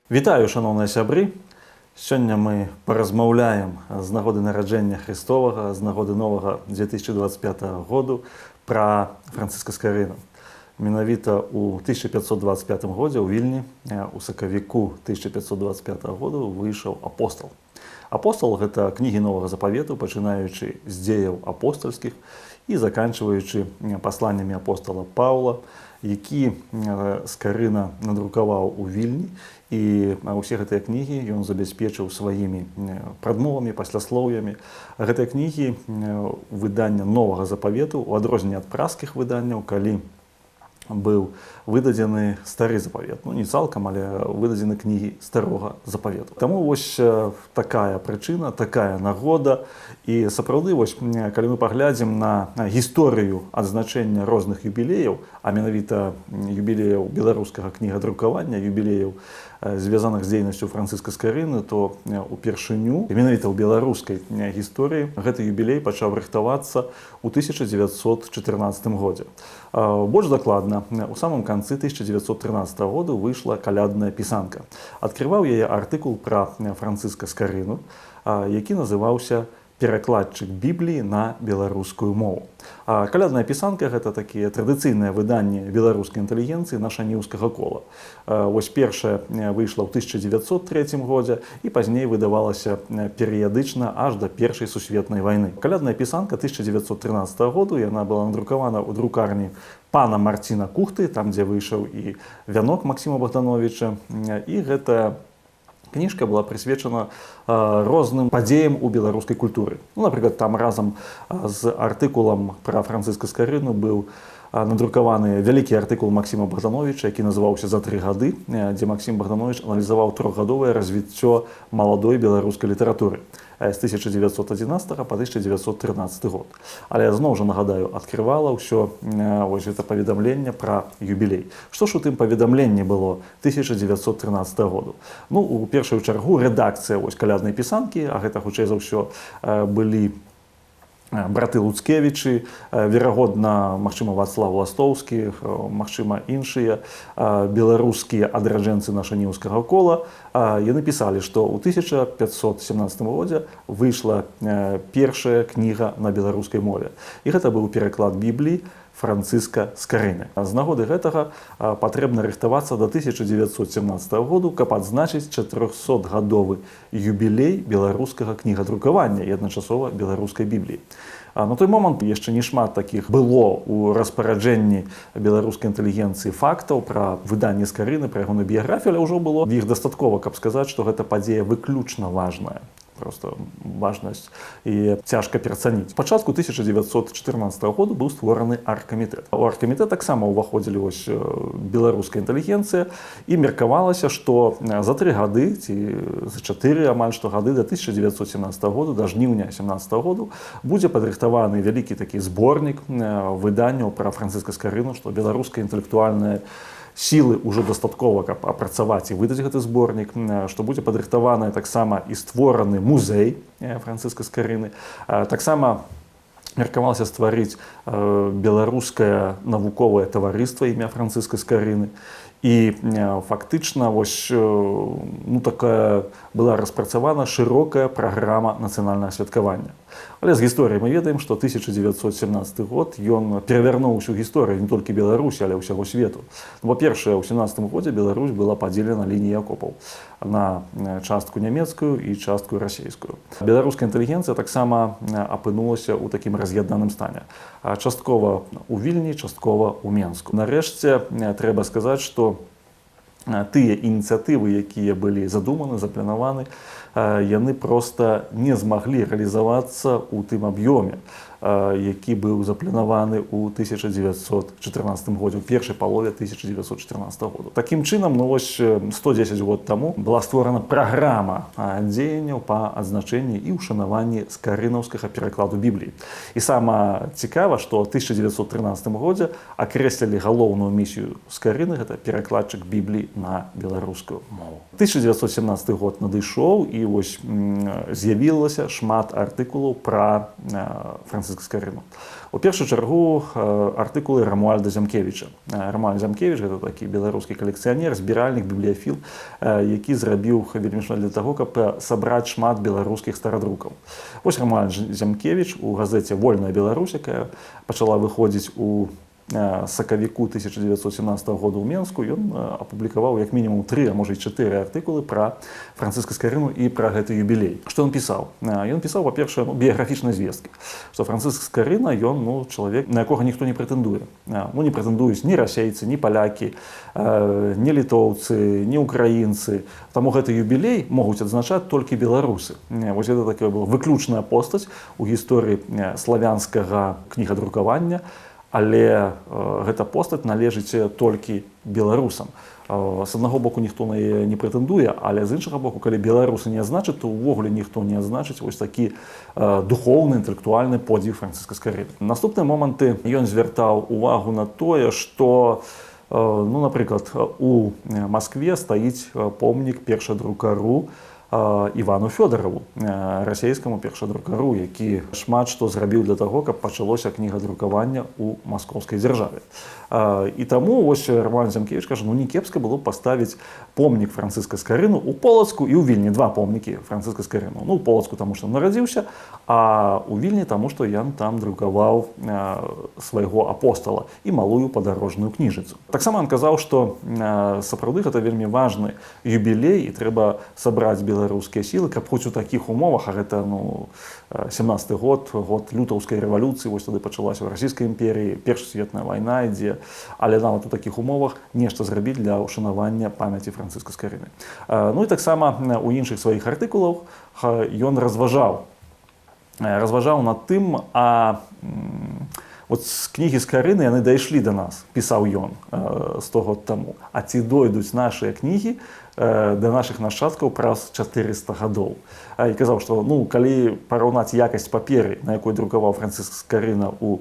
Вітаю, шановныя сябры! Сёння мы паразмаўляем з нагоды нараджэння Христовага, з нагоды новага 2025 году пра Францыска Скарыну. Менавіта ў 1525 годзе ў Вільні, у сакавіку 1525 году выйшаў апостал. Апостал – гэта кнігі новага запавету, пачынаючы з дзеяў апостальскіх і заканчваючы пасланнямі апостала Паўла, які Скарына надрукаваў у Вільні, і ўсе гэтыя кнігі ён забяспечыў сваімі прадмовамі, пасляслоўямі. Гэтыя кнігі выдання новага запавету, у адрозненне ад праскіх выданняў, калі быў выдадзены стары запавет. Ну, не цалкам, але выдадзены кнігі старога запавету. Таму вось такая прычына, такая нагода. І сапраўды, вось, калі мы паглядзім на гісторыю адзначэння розных юбілеяў, а менавіта юбілеяў беларускага кнігадрукавання, юбілеяў, звязаных з дзейнасцю Францыска Скарыны, то упершыню, менавіта ў беларускай гісторыі, гэты юбілей пачаў рыхтавацца ў 1914 годзе. Больш дакладна, у самым канцы 1913 году выйшла калядная пісанка. Адкрываў яе артыкул пра Францыска Скарыну, які называўся «Перакладчык Бібліі на беларускую мову». Калядная пісанка – гэта такія традыцыйныя выданні беларускай інтэлігенцыі нашаніўскага кола. Вось першая выйшла ў 1903 годзе і пазней выдавалася перыядычна аж да Першай сусветнай вайны. Калядная пісанка 1913 году, яна была надрукавана ў друкарні пана Марціна Кухты, там, дзе выйшаў і вянок Максіма Богдановича, і гэтая кніжка была прысвечана розным падзеям у беларускай культуры. Ну, напрыклад, там разам з артыкулам пра Францыска Скарыну быў надрукаваны вялікі артыкул Максіма Богдановича, які называўся «За 3 гады», дзе Максім Богданович аналізаваў трохгадовае развіццё маладой беларускай літаратуры з 1911 па 1913 год. Але зноў жа нагадаю, адкрывала ўсё вось гэта паведамленне пра юбілей. Што ж у тым паведамленні было 1913 году? Ну, у першую чаргу рэдакцыя вось каляднай пісанкі, а гэта хутчэй за ўсё былі браты Луцкевічы, верагодна, магчыма, Вацлаў Ластоўскі, магчыма, іншыя беларускія адраджэнцы нашаніўскага кола. Яны пісалі, што ў 1517 годзе выйшла першая кніга на беларускай мове. І гэта быў пераклад Бібліі Францыска Скарыны. З нагоды гэтага патрэбна рыхтавацца да 1917 году, каб адзначыць 400-гадовы юбілей беларускага кнігадрукавання і адначасова беларускай Бібліі. На той момант яшчэ не шмат такіх было ў распараджэнні беларускай інтэлігенцыі фактаў пра выданне Скарыны, пра ягоную біяграфію, але ўжо было іх дастаткова, каб сказаць, што гэта падзея выключна важная. Просто важнасць і цяжка перацаніць. Пачатку 1914 году быў створаны аргкамітэт. У аргкамітэт таксама ўваходзілі беларуская інтэлігенцыя, і меркавалася, што за 3 гады ці за 4 амаль што гады да 1917 году, да жніўня 1917 году, будзе падрыхтаваны вялікі такі зборнік выданняў пра Францыска Скарыну, што беларуская інтэлектуальная сілы ўжо дастаткова, каб апрацаваць і выдаць гэты зборнік, што будзе падрыхтаваны таксама і створаны музей Францыска Скарыны. Таксама меркавалася стварыць беларускае навуковае таварыства імя Францыска Скарыны. І фактычна вось, такая была распрацавана шырокая праграма нацыянальнага святкавання. Але з гісторыі мы ведаем, што 1917 год ён перавярнуў усю гісторыю не толькі Беларусі, але ўсяго свету. Па-першае, у 17 годзе Беларусь была падзелена лініяй акопаў на частку нямецкую і частку расейскую. Беларуская інтэлігенцыя таксама апынулася ў такім раз'яднаным стане. Часткова у Вільні, часткова у Менску. Нарэшце, трэба сказаць, што тыя ініцыятывы, якія былі задуманы, запланаваны, яны проста не змаглі рэалізавацца ў тым аб'ёме, які быў запланаваны ў 1914 годзе, у першай палове 1914 году. Такім чынам, 110 год таму была створана праграма дзеянняў па адзначэнні і ўшанаванні скарынаўскага перакладу Бібліі. І сама цікава, што ў 1913 годзе акрэслілі галоўную місію Скарыны, гэта перакладчык Бібліі на беларускую мову. 1917 год надышоў, і вось з'явілася шмат артыкулаў пра Францыска Скарыну. У першую чаргу артыкулы Рамуальда Зямкевіча. Рамуальд Зямкевіч — гэта такі беларускі калекцыянер, збіральнік, бібліяфіл, які зрабіў вельмі шмат для таго, каб сабраць шмат беларускіх старадрукаў. Вось Рамуальд Зямкевіч у газеце «Вольная Беларусь», якая пачала выходзіць у сакавіку 1917 года ў Менску, ён апублікаваў як мінімум 3, а можа і 4 артыкулы пра Францыска Скарыну і пра гэты юбілей. Што ён пісаў? Ён пісаў, па-першае, біяграфічныя звесткі, што Францыск Скарына, ён чалавек, на якога ніхто не прэтэндуе. Не прэтэндуюць ні расейцы, ні палякі, ні літоўцы, ні ўкраінцы. Таму гэты юбілей могуць адзначаць толькі беларусы. Вось гэта такая была выключная постаць у гісторыі славянскага кнігадрукавання, але гэта постаць належыць толькі беларусам. З аднаго боку ніхто на яе не прэтэндуе, але з іншага боку, калі беларусы не адзначаць, то ўвогуле ніхто не адзначыць вось такі духоўны, інтэлектуальны подзвіг Францыска Скарыны. Наступныя моманты ён звяртаў увагу на тое, што, напрыклад, у Маскве стаіць помнік першадрукару Івану Фёдарову, расійскаму першадрукару, які шмат што зрабіў для таго, каб пачалося кнігадрукаванне ў маскоўскай дзяржаве. І таму вось Рамуальд Зямкевіч кажа, не кепска было паставіць помнік Францыска Скарыну ў Полацку і ў Вільні. 2 помнікі Францыска Скарыну. У Полацку, таму што нарадзіўся, а ў Вільні, таму што ён там друкаваў свайго апостала і малую падарожную кніжыцу. Таксама ён казаў, што сапраўды гэта вельмі важны юбілей і трэба сабраць беларускія сілы, каб хоць у такіх умовах, а гэта 17-й год, год лютаўскай рэвалюцыі, вось тады пачалася ў расійскай імперіі, Першая светная вайна ідзе, але нават у такіх умовах нешта зрабіць для ўшанавання памяці Францыска Скарыны. І таксама у іншых сваіх артыкулах ён разважаў над тым, от кнігі Скарыны яны дайшлі да нас, пісаў ён 100 год таму. А ці дойдуць нашыя кнігі да нашых нашчадкаў праз 400 гадоў. І казаў, што калі параўнаць якасць паперы, на якой друкаваў Францыск Скарына ў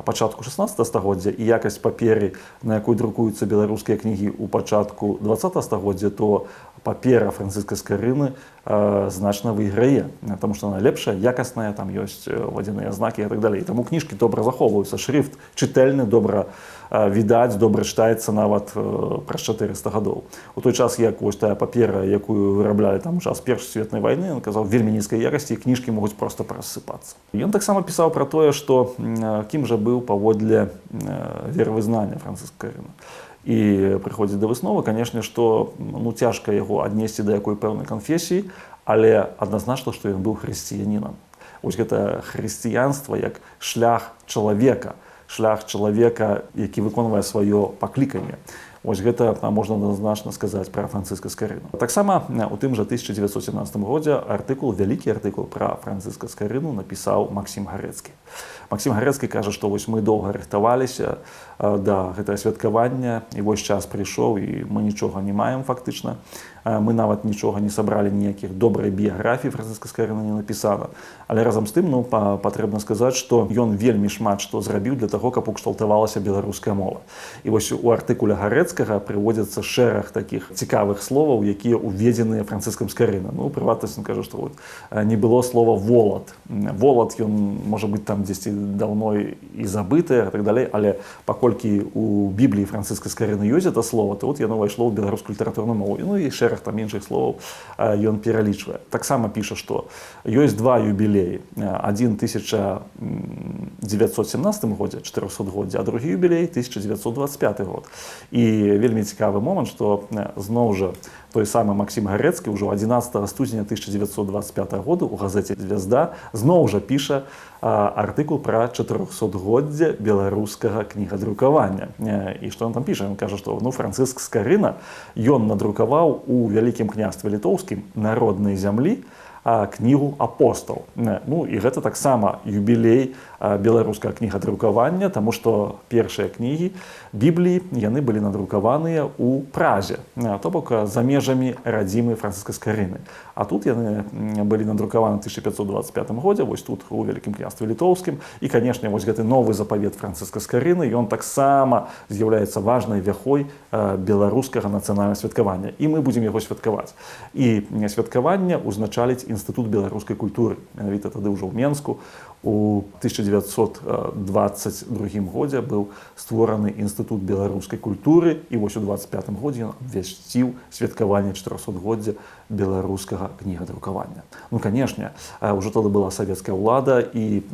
пачатку 16 стагоддзя, і якасць паперы, на якой друкуюцца беларускія кнігі ў пачатку 20 стагоддзя, то папера Францыска Скарыны значна выйграе, таму што яна лепшая, якасная, там ёсць вадзяныя знакі і так далей. Таму кніжкі добра захоўваюцца, шрыфт чытэльны, добра відаць, добра чытаецца нават праз 400 гадоў. У той час, як вось тая папера, якую выраблялі там у час Першай светнай вайны, ён казаў, вельмі нізкай якасці, і кніжкі могуць проста рассыпацца. Ён таксама пісаў пра тое, што кім жа быў паводле веравызнання Францыск Скарына. І прыходзіць да высновы, канешне, што цяжка яго аднесці да якой пэўнай канфесіі, але адназначна, што ён быў хрысціянінам. Вось гэта хрысціянства як шлях чалавека, які выконвае сваё пакліканне. Вось гэта можна адназначна сказаць пра Францыска Скарыну. Таксама у тым жа 1917 годзе вялікі артыкул пра Францыска Скарыну напісаў Максім Гарэцкі. Максім Гарэцкі кажа, што вось мы доўга рыхтаваліся да гэтага святкавання, і вось час прыйшоў, і мы нічога не маем фактычна. Мы нават нічога не сабралі, ніякіх добрай біяграфій Францыска Скарыны не напісана. Але разам з тым, патрэбна сказаць, што ён вельмі шмат што зрабіў для таго, каб укшталтавалася беларуская мова. І вось у артыкуле Гарэцкага прыводзяцца шэраг такіх цікавых словаў, якія ўведзеныя Францыскам Скарына. Прыватнасць, ён кажа, што не было слова «волат». «Волат» ён, можа быць, там дзесьці даўно і забытае, і так далей, але паколькі у Бібліі Францыска Скарыны ёсць гэта слова, то яно ўвайшло ў беларускую літаратурную мову. І шэраг там іншых словаў ён пералічвае. Таксама піша, што ёсць 2 юбілеі. Адзін 1917 годзе, 400-годдзе, а другі юбілей 1925 год. І вельмі цікавы момант, што зноў жа той самы Максім Гарэцкі ўжо 11 студзеня 1925 года у газеце «Звязда» зноў жа піша артыкул пра 400-годдзе беларускага кнігадрукавання. І што ён там піша? Ён кажа, што Францыск Скарына ён надрукаваў у Вялікім княстве літоўскім народнай зямлі кнігу апостол. Ну і гэта таксама юбілей беларускага кнігадрукавання, таму што першыя кнігі Бібліі яны былі надрукаваныя ў Празе, то бок за межамі радзімы Францыска Скарыны. А тут яны былі надрукаваны ў 1525 годзе, вось тут у Вялікім княстве літоўскім. І, канешне, вось гэты новы запавет Францыска Скарыны, ён таксама з'яўляецца важнай вяхой беларускага нацыянальнага святкавання. І мы будзем яго святкаваць. І святкаванне узначаліць Інстытут беларускай культуры. Менавіта тады ўжо ў Менску у 1922 годзе быў створаны Інстытут беларускай культуры, і вось у 25 годзе ён абвясціў святкаванне 400-годдзя беларускага кнігадрукавання. Ну, канешне, ўжо тады была савецкая ўлада, і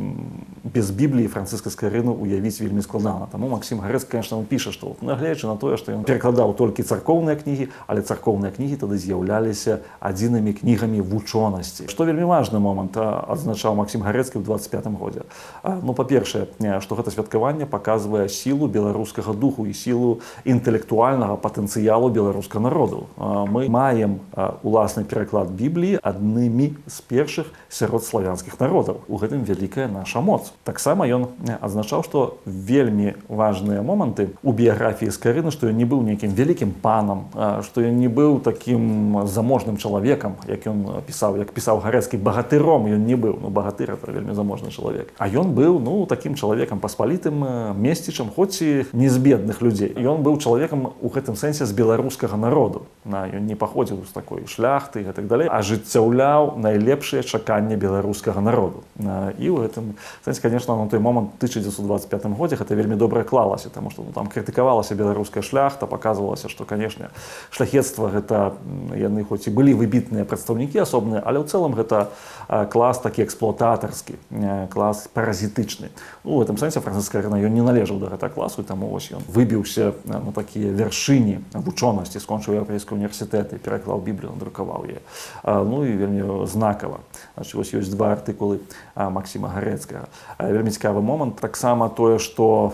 без Бібліі Францыска Скарыну уявіць вельмі складана. Таму Максім Гарэцкі, конечно, піша, што наглядаючы на тое, што ён перакладаў толькі царкоўныя кнігі, але царкоўныя кнігі тады з'яўляліся адзінымі кнігамі вучонасці. Што вельмі важны момант адзначаў Максім Гарэцкі ў 25 годзе. Ну, па-першае, што гэта святкаванне паказвае сілу беларускага духу і сілу інтэлектуальнага патэнцыялу беларускага народу. Мы маем уласны пераклад Бібліі аднымі з першых сярод славянскіх народаў. У гэтым вялікая наша моц. Таксама ён адзначаў, што вельмі важныя моманты у біяграфіі Скарыны, што ён не быў нейкім вялікім панам, што ён не быў такім заможным чалавекам, як ён пісаў, як пісаў Гарэцкі, багатыром ён не быў. Ну, багатыр — это вельмі заможны чалавек. А ён быў, ну, такім чалавекам паспалітым, месцічам, хоць і не з бедных людзей. Ён быў чалавекам у гэтым сэнсе з беларускага народу. Ён не паходзіў з такой шляхты і так далей, ажыццяўляў найлепшыя чаканні беларускага народу. І ў гэтым сэнсе, конечно, на той момант 1925 годзе гэта вельмі добра клалася, таму што там крытыкавалася беларуская шляхта, паказвалася, што, канешне, шляхецтва гэта яны хоць і былі выбітныя прадстаўнікі асобныя, але ў цэлым гэта клас такі эксплуататарскі, клас паразітычны. Ну, у гэтым сэнсе Францыска Скарына ён не належаў да гэтага класу, і таму вось ён выбіўся на такія вяршыні вучонасці, скончыў Еўрапейскі універсітэт і пераклаў Біблію, надрукаваў яе. Ну і вельмі знакава. Вось ёсць два артыкулы Максіма Гарэцкага. Вельмі цікавы момант таксама тое, што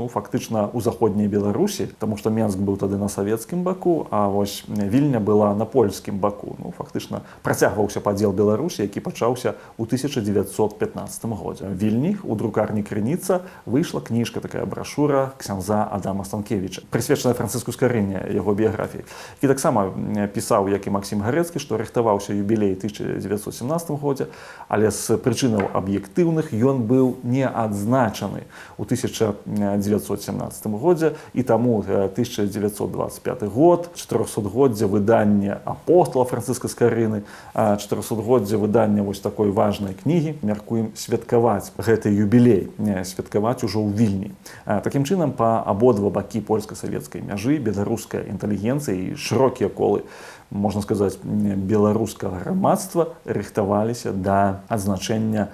фактычна ў заходняй Беларусі, таму што Менск быў тады на савецкім баку, а вось Вільня была на польскім баку. Ну, фактычна працягваўся падзел Беларусі, які пачаўся ў 1915 годзе. В Вільні у друкарні «Крыніца» выйшла кніжка, такая брашура ксяндза Адама Станкевіча, прысвечаная Францыску Скарыне, яго біяграфіі. І таксама пісаў, як і Максім Гарэцкі, што рыхтаваўся юбілей 1917 годзе, але з прычынаў аб'ектыўных ён быў не адзначаны ў 1917 годзе, і таму 1925 год, 400-годдзе выдання апостола Францыска Скарыны, 400-годдзе выдання вось такой важнай кнігі, мяркуем святкаваць гэты юбілей, святкаваць ужо ў Вільні. Такім чынам, па абодва бакі польска-савецкай мяжы беларуская інтэлігенцыя і шырокія колы, можна сказаць, беларускага грамадства рыхтаваліся да адзначэння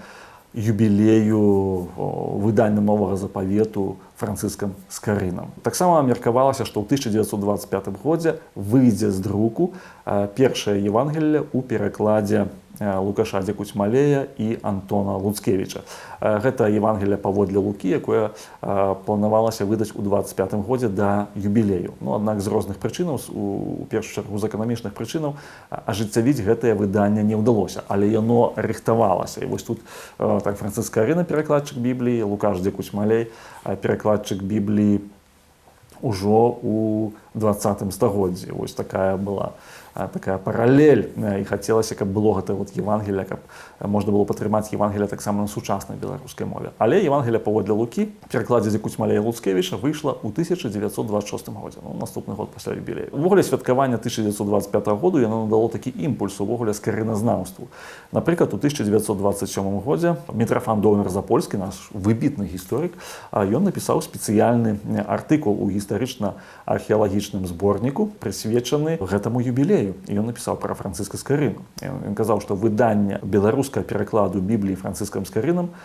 юбілею выдання новага запавету Францыскам Скарынам. Таксама меркавалася, што ў 1925 годзе выйдзе з друку першае Евангелле ў перакладзе Лукаша Дзекуцьмалея і Антона Луцкевіча. Гэта Евангелле паводле Лукі, якое планавалася выдаць у 25 годзе да юбілею. Ну, аднак з розных прычынаў, у першую чаргу з эканамічных прычынаў, ажыццявіць гэтае выданне не ўдалося, але яно рыхтавалася. І вось тут так Францыска Скарына, перакладчык Бібліі, Лукаш Дзекуцьмалей, перакладчык Бібліі ўжо ў 20 стагоддзі. Вось такая была такая паралель, і хацелася, каб было гэта Евангелле, каб можна было падтрымаць Евангелле таксама на сучаснай беларускай мове. Але Евангелле паводле Лукі, перакладзе Дзекуцьмалея Луцкевіча, выйшла ў 1926 годзе, наступны год пасля юбілею. Увогуле святкаванне 1925 году яно надало такі імпульс увогуле скарыназнаўству. Напрыклад, у 1927 годзе Мітрафан Донер-Запольскі, наш выбітны гісторык, ён напісаў спецыяльны артыкул у гістарычна-археалагічным зборніку, прысвечаны гэтаму юбілею. І ён напісаў пра Францыска Скарыну. Ён казаў, што выданне беларускага перакладу Бібліі Францыскам Скарынам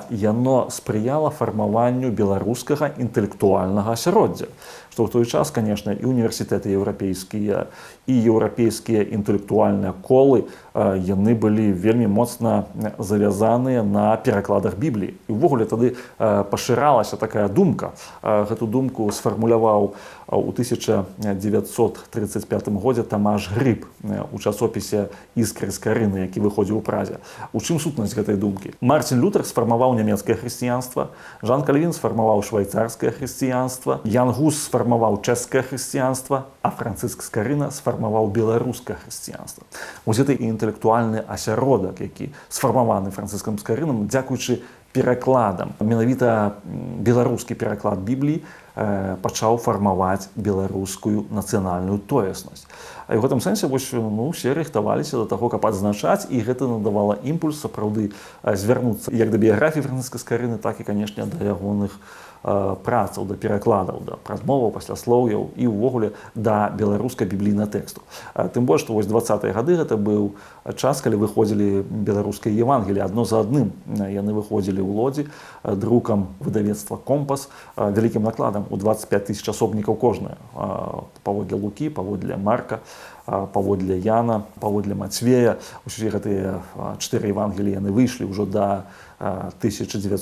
яно спрыяла фармаванню беларускага інтэлектуальнага асяроддзя. што ў той час, конечно, і універсітэты еўрапейскія, і еўрапейскія інтэлектуальныя колы яны былі вельмі моцна завязаныя на перакладах Бібліі. І ўвогуле тады пашыралася такая думка. Гэту думку сфармуляваў у 1935 годзе Тамаш Грыб у часопісе «Іскры з Карыны», які выходзіў у Празе. У чым сутнасць гэтай думкі? Мартин Лютер сфармаваў нямецкае хрысціянства, Жан Кальвін сфармаваў швайцарскае хрысціянства, Ян Гус сфармаваў чэшскае хрысціянства, а Францыск Скарына сфармаваў беларускае хрысціянства. Вось гэты інтэлектуальны асяродак, які сфармаваны Францыскам Скарынам, дзякуючы перакладам. Менавіта беларускі пераклад Бібліі пачаў фармаваць беларускую нацыянальную тоеснасць. І ў гэтым сэнсе усе рыхтаваліся да таго, каб адзначаць, і гэта надавала імпульс сапраўды звярнуцца як да біяграфіі Францыска Скарыны, так і, канешне, да ягоных працаў, да перакладаў, да празмоваў, пасляслоўяў і ўвогуле да беларускай біблійнага тэксту. Тым больш, што вось 20-е гады гэта быў час, калі выходзілі беларускія Евангеліі адно за адным. Яны выходзілі ў Лодзі друкам выдавецтва «Компас» вялікім накладам у 25 000 асобнікаў кожнае. Паводле Лукі, паводле Марка, паводле Яна, паводле Мацвея. Усе гэтыя 4 Евангеліі яны выйшлі ўжо да 1928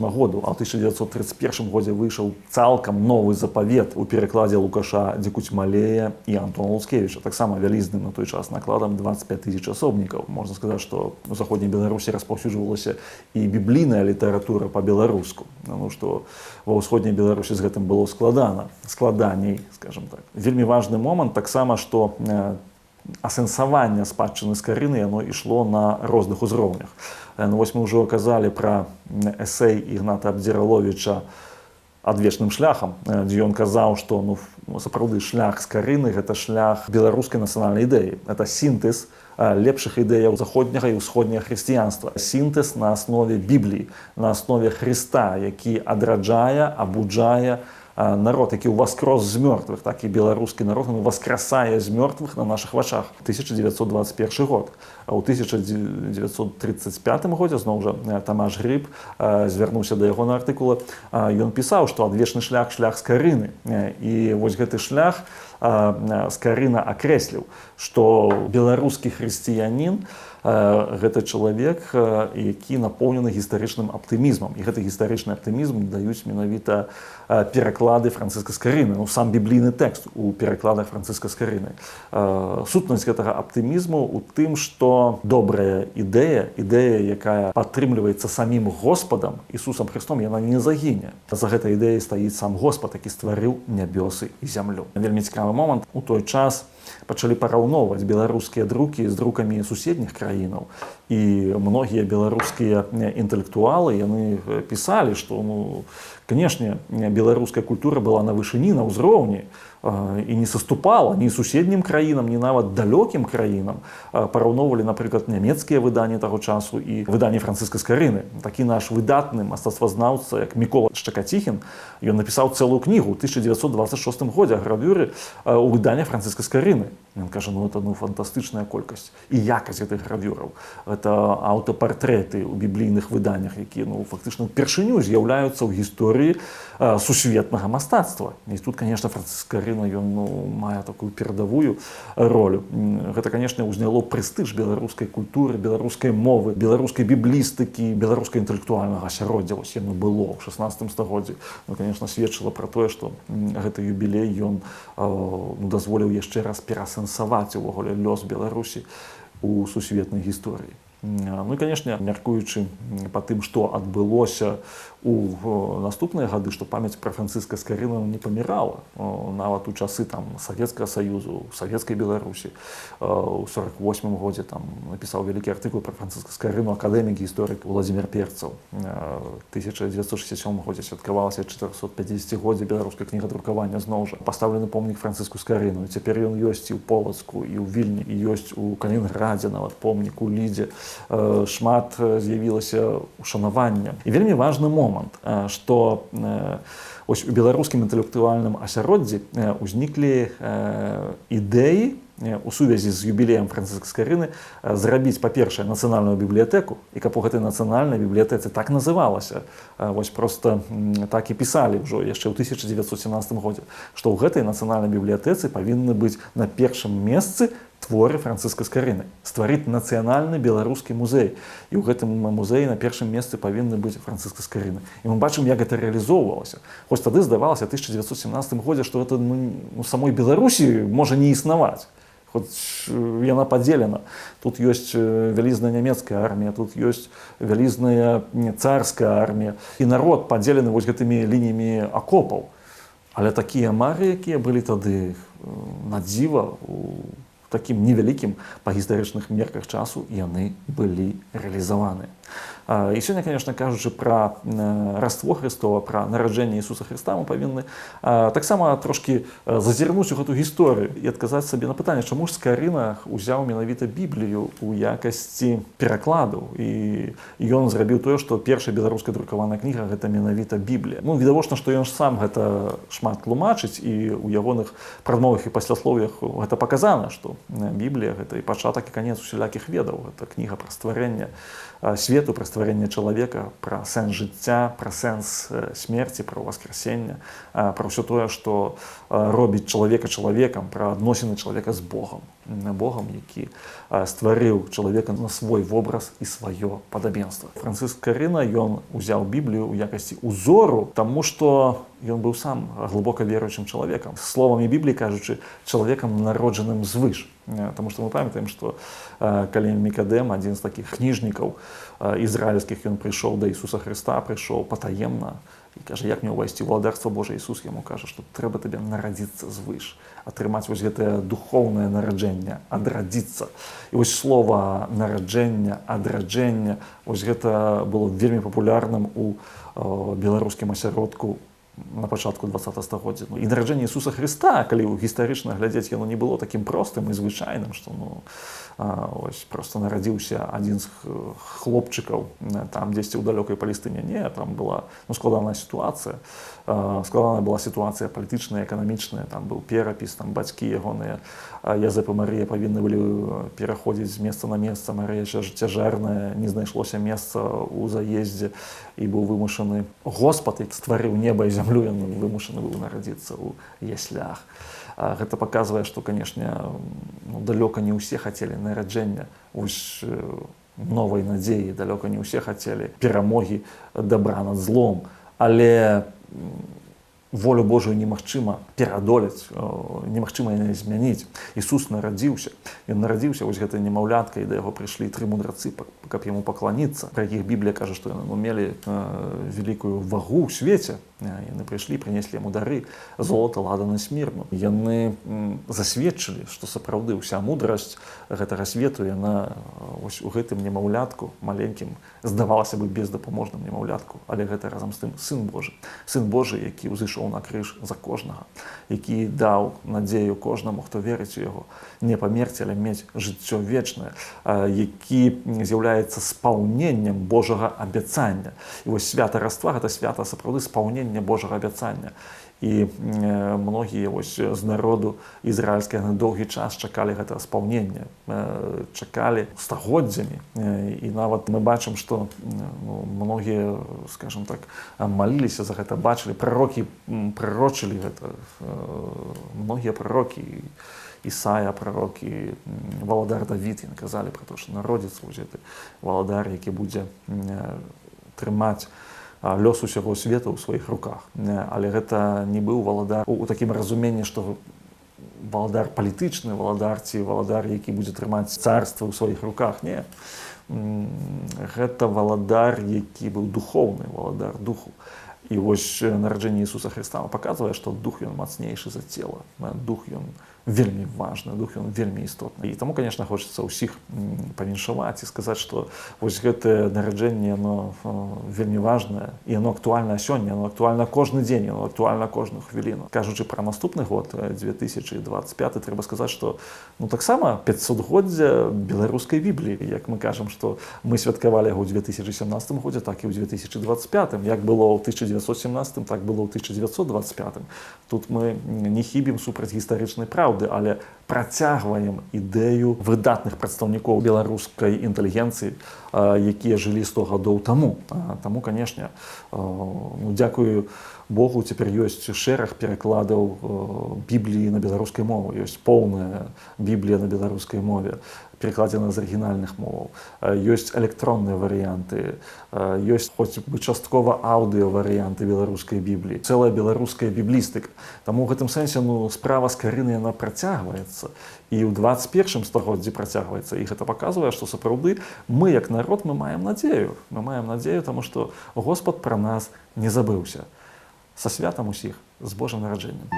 году, а ў 1931 годзе выйшаў цалкам новы запавет у перакладзе Лукаша Дзікуцьмалея і Антона Луцкевіча, таксама вялізным на той час накладам 25 000 асобнікаў. Можна сказаць, што у заходняй Беларусі распаўсюджвалася і біблійная літаратура па-беларуску, што ва ўсходняй Беларусі з гэтым было складаней, скажем так. Вельмі важны момант таксама, што асэнсаванне спадчыны Скарыны яно ішло на розных узроўнях. Вось мы ўжо казалі пра эсэй Ігната Абдзіраловіча «Адвечным шляхам», дзе ён казаў, што сапраўды шлях Скарыны — гэта шлях беларускай нацыянальнай ідэі. Это сінтэз лепшых ідэяў заходняга і ўсходняга хрысціянства. Сінтэз на аснове Бібліі, на аснове Хрыста, які адраджае, абуджае народ, які ўваскрос з мёртвых, так і беларускі народ воскресае з мёртвых на нашых вачах. 1921 год. А ў 1935 годзе зноў жа Тамаш Грыб звярнуўся да ягонага артыкула. Ён пісаў, што адвечны шлях — шлях Скарыны. І вось гэты шлях Скарына акрэсліў, што беларускі хрысціянін гэта чалавек, які напоўнены гістарычным аптымізмам. І гэты гістарычны аптымізм даюць менавіта пераклады Францыска Скарыны, сам біблійны тэкст у перакладах Францыска Скарыны. Сутнасць гэтага аптымізму ў тым, што добрая ідэя, якая падтрымліваецца самім Господам, Ісусам Христом, яна не загіне. За гэтай ідэяй стаіць сам Господ, які стварыў нябёсы і зямлю. Вельмі цікавы момант. У той час пачалі параўноўваць беларускія друкі з друкамі суседніх краінаў. І многія беларускія інтэлектуалы яны пісалі, што, канешне, беларуская культура была на вышыні, на ўзроўні і не саступала ні суседнім краінам, ні нават далёкім краінам. Параўноўвалі, напрыклад, нямецкія выданні таго часу і выданні Францыска Скарыны. Такі наш выдатны мастацтвазнаўца, як Мікола Шчакаціхін, ён напісаў цэлую кнігу ў 1926 годзе о гравюры у выданнях Францыска Скарыны. Ён кажа, это фантастычная колькасць і якасць гэтых гравюраў. Гэта аўтапартрэты ў біблійных выданнях, якія фактычна ўпершыню з'яўляюцца ў гісторыі сусветнага мастацтва. І тут, конечно, Францыск Скарына ён мае такую перадавую ролю. Гэта, конечно, узняло прэстыж беларускай культуры, беларускай мовы, беларускай біблістыкі, беларускай інтэлектуальнага асяроддзя. Вось яно было ў 16 стагоддзі. Конечно, сведчыла пра тое, што гэты юбілей ён дазволіў яшчэ раз пераасэнсаваць увогуле лёс Беларусі у сусветнай гісторыі. І, конечно, мяркуючы па тым, што адбылося у наступныя гады, што памяць пра Францыска Скарыну не памірала. Нават у часы Савецкага Саюзу, Савецкай Беларусі. У 48 годзе напісаў вялікі артыкул пра Францыска Скарыну акадэмік, гісторык Владзімір Перцаў. У 1967 годзе святкавалася 450-годдзе беларускай кнігадрукавання. Зноў жа пастаўлены помнік Францыску Скарыну. Цяпер ён ёсць і ў Полацку, і ў Вільні, і ёсць у Калінінградзе, нават помнік у Лідзе. Шмат з'явілася ушанавання. І вельмі важны момант, што у беларускім інтэлектуальным асяроддзі ўзніклі ідэі у сувязі з юбілеем Францыска Скарыны зрабіць, па-першае, нацыянальную бібліятэку, і каб у гэтай нацыянальнай бібліятэцы так называлася, вось просто так і пісалі ўжо яшчэ ў 1917 годзе, што ў гэтай нацыянальнай бібліятэцы павінны быць на першым месцы творы Францыска Скарыны, стварыць нацыянальны беларускі музей. І ў гэтым музеі на першым месцы павінны быць Францыска Скарыны. І мы бачым, як гэта рэалізоўвалася. Хоць тады здавалася, ў 1917 годзе, што гэта у самой Беларусі можа не існаваць. Хоць яна падзелена. Тут ёсць вялізная нямецкая армія, тут ёсць вялізная царская армія. І народ падзелены вось гэтымі лініямі акопаў. Але такія мары, якія былі тады на дзіва, такім невялікім па гістарычных мерках часу, яны былі рэалізаваны. І сёння, конечно, кажучы пра раство Христова, пра нараджэнне Ісуса Христа, мы павінны таксама трошкі зазірнуць у гэту гісторыю і адказаць сабе на пытанне, чаму ж Скарына узяў менавіта Біблію ў якасці перакладу. І ён зрабіў тое, што першая беларуская друкаваная кніга гэта менавіта Біблія. Ну, відавочна, што ён ж сам гэта шмат тлумачыць, і ў ягоных прадмовах і пасляслоўях гэта паказана, што Біблія гэта і пачатак і канец усялякіх ведаў. Гэта кніга пра стварэнне свету, пра стварэнне чалавека, пра сэнс жыцця, пра сэнс смерці, пра ўваскрасенне, пра ўсё тое, што робіць чалавека чалавекам, пра адносіны чалавека з Богам. Богам, які стварыў чалавека на свой вобраз і сваё падабенства. Францыск Скарына, ён узяў Біблію ў якасці узору, таму што ён быў сам глыбока веруючым чалавекам. Словамі Бібліі кажучы, чалавекам народжаным звыш. Таму што мы памятаем, што калі Мікадэм, адзін з такіх кніжнікаў ізраільскіх, ён прыйшоў да Ісуса Хрыста, прыйшоў патаемна і кажа, як мне ўвайсці ў валадарства Божае. Ісус яму кажа, што трэба табе нарадзіцца звыш, атрымаць вось гэтае духоўнае нараджэнне, адрадзіцца. І вось слова нараджэнне, адраджэнне, вось гэта было вельмі папулярным у беларускім асяродку на пачатку 20 стагоддзя. І нараджэнне Ісуса Хрыста, калі гістарычна глядзець, яно не было такім простым і звычайным, што ось просто нарадзіўся адзін з хлопчыкаў там дзесьці ў далёкай Палестыне. Не, там была складаная сітуацыя. Складаная была сітуацыя палітычная, эканамічная, там быў перапіс, там бацькі ягоныя, Язэп і Марыя павінны былі пераходзіць з месца на месца. Марыя цяжарная, не знайшлося месца ў заездзе і быў вымушаны Господ, які стварыў неба і зямлю, ён вымушаны быў нарадзіцца ў яслях. Гэта паказвае, што, канешне, далёка не ўсе хацелі нараджэння новай надзеі, далёка не ўсе хацелі перамогі дабра над злом, але волю Божую немагчыма перадолець, немагчыма яе змяніць. Ісус нарадзіўся. Ён нарадзіўся, вось гэтай немаўляткай, да яго прыйшлі 3 мудрацы, каб яму пакланіцца, пра якіх Біблія кажа, што яны мелі вялікую вагу ў свеце. Яны прыйшлі, прынеслі яму дары, золата, ладана, смірну. Яны засведчылі, што сапраўды ўся мудрасць гэтага свету, яна вось у гэтым немаўлятку, маленькім, здавалася бы, бездапаможным немаўлятку, але гэта разам з тым Сын Божы. Сын Божы, які ўзышоў на крыж за кожнага, які даў надзею кожнаму, хто верыць у яго, не памерці, але мець жыццё вечнае, які з'яўляецца спаўненнем Божага абяцання. І вось свята раства — гэта свята сапраўды спаўнення Божага абяцання. І многія вось з народу ізраільскага доўгі час чакалі гэтага спаўнення, чакалі стагоддзямі. І нават мы бачым, што многія, скажем так, маліліся за гэта, бачылі, прарокі прарочылі гэта. Многія прарокі, Ісая прарок і валадар Давід, яны казалі пра то, што народзіцца вось гэты валадар, які будзе трымаць лёс усяго свету ў сваіх руках. Але гэта не быў валадар у такім разуменні, што валадар палітычны, валадар ці валадар, які будзе трымаць царства ў сваіх руках. Не. Гэта валадар, які быў духоўны, валадар духу. І вось нараджэнне Ісуса Хрыста паказвае, што дух ён мацнейшы за цела. Дух ён вельмі важны, дух ён вельмі істотны. І таму, конечно, хочацца ўсіх павіншаваць і сказаць, што вось гэтае нараджэнне, яно вельмі важнае, і яно актуальна сёння, яно актуальна кожны дзень, яно актуальна кожную хвіліну. Кажучы пра наступны год, 2025, трэба сказаць, што таксама 500годдзя беларускай Бібліі. Як мы кажам, што мы святкавалі яго ў 2017 годзе, так і ў 2025. Як было ў 1917, так было ў 1925. Тут мы не хібім супраць гістарычнай праўды, але працягваем ідэю выдатных прадстаўнікоў беларускай інтэлігенцыі, якія жылі 100 гадоў таму. Таму, канешне, дзякую Богу, цяпер ёсць шэраг перакладаў Бібліі на беларускай мове. Ёсць поўная Біблія на беларускай мове, перакладзена з арыгінальных моваў. Ёсць электронныя варыянты, ёсць хоць бы часткова аўдыё-варыянты беларускай Бібліі. Цэлая беларуская біблістыка. Таму ў гэтым сэнсе справа з Карынай яна працягваецца. І ў 21 стагоддзі працягваецца. І гэта паказвае, што сапраўды мы, як народ, мы маем надзею. Мы маем надзею, таму што Господ пра нас не забыўся. Са святам усіх, з Божым нараджэннем.